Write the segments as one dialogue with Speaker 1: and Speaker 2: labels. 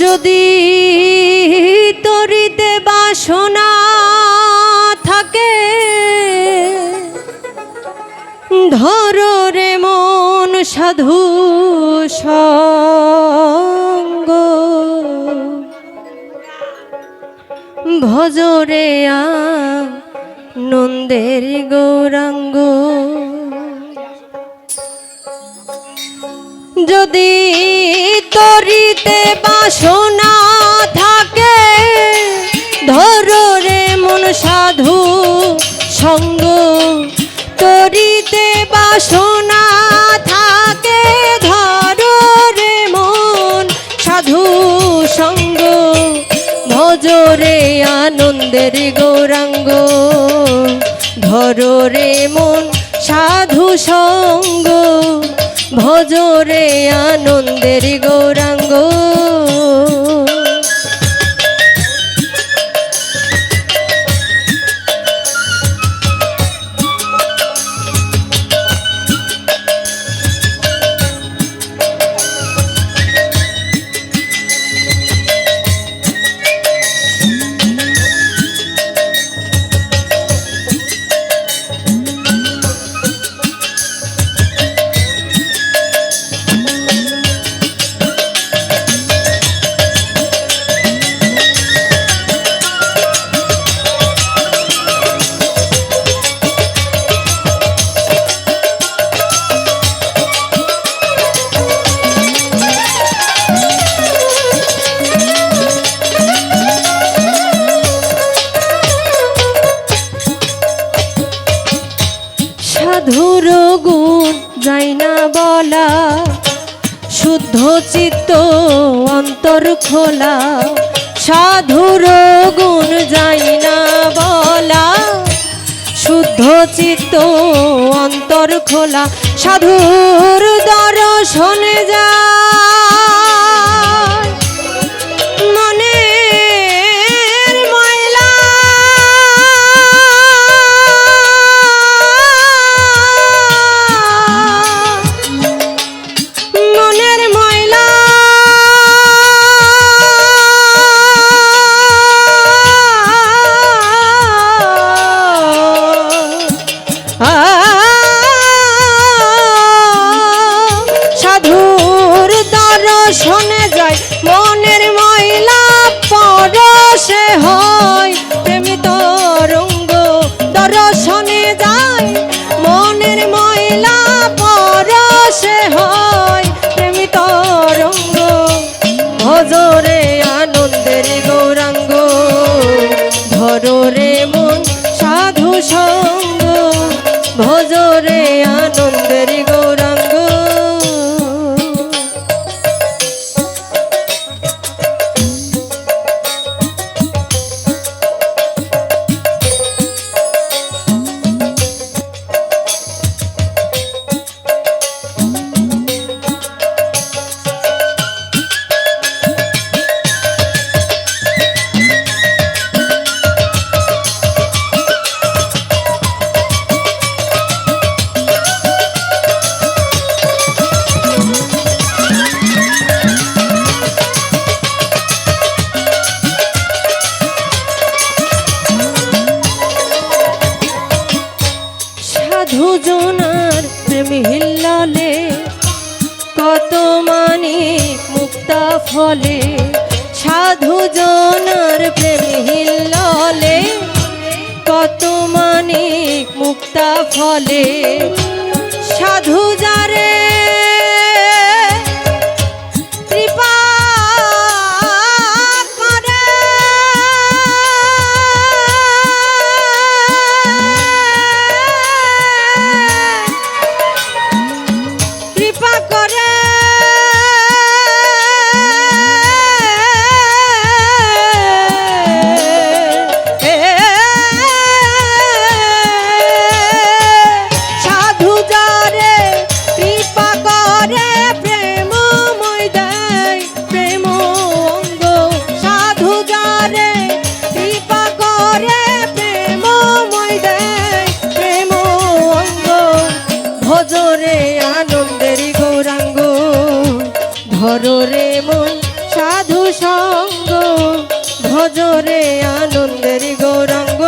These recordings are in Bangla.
Speaker 1: যদি তরিতে বাসনা থাকে ধরো রে মন সাধু সঙ্গ ভজরে আনন্দের গৌরাঙ্গ। যদি তরিতে বাসনা থাকে ধরো রে মন সাধু সঙ্গ তরিতে বাসনা থাকে ধরো রে মন সাধু সঙ্গ ভজরে আনন্দের গৌরাঙ্গ ধরো রে মন সাধু সঙ্গ ভজরে আনন্দের গৌরাঙ্গ। সাধুর গুণ যাই না বলা শুদ্ধ চিত্ত অন্তর খোলা সাধুর গুণ যাই না বলা শুদ্ধ চিত্ত অন্তর খোলা সাধুর দর্শনে যায় শোনে যায় মনের ময়লা পরশে হয় প্রেমী তরঙ্গ দর্শনে যায় মনের ময়লা পরশে হয় প্রেমী তরঙ্গ ভজরে আনন্দের গৌরাঙ্গ ধরো রে মন সাধু সঙ্গ ভজরে আনন্দের গৌরাঙ্গ। সাধুজনার প্রেম হিল্লালে কত মানিক মুক্তা ফলে সাধুজনার প্রেম হিল্লালে কত মানিক মুক্তা ফলে সাধু যারে ধরো রে মন সাধু সঙ্গ ভজরে আনন্দের গৌরাঙ্গ।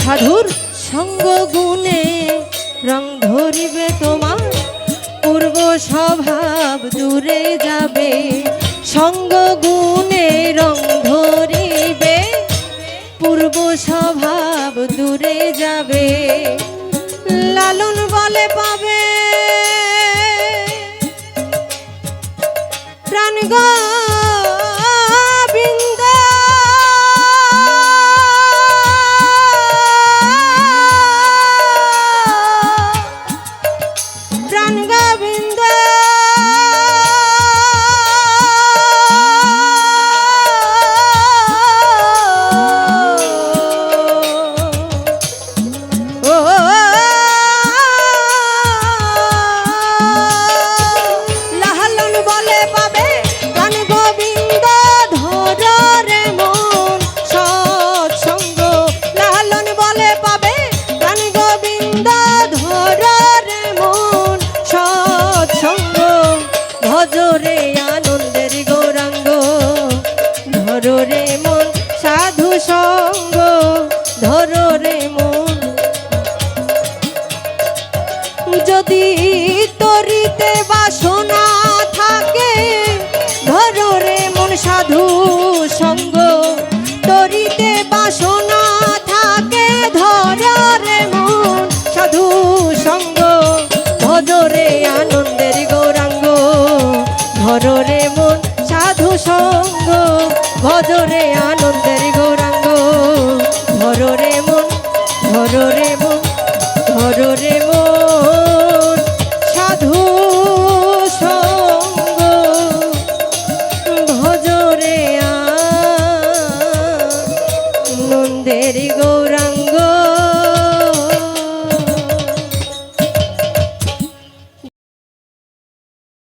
Speaker 1: সাধুর সঙ্গ গুণে রং ধরিবে তোমার, পূর্ব স্বভাব দূরে যাবে। সঙ্গ গুণে রং ধরিবে, পূর্ব স্বভাব দূরে যাবে। লালন বলে পাবে প্রাণ গোবিন্দ, প্রাণ গোবিন্দ লালন বলে পাবে প্রাণ গোবিন্দ, ধর রে মন সৎসঙ্গ। লালন বলে পাবে প্রাণ গোবিন্দ, ধর রে মন সৎসঙ্গ। ভজরে আনন্দের গৌরাঙ্গ, ধর রে মন সাধু সঙ্গ, ধর রে মন। যদি তরিতে বাসনা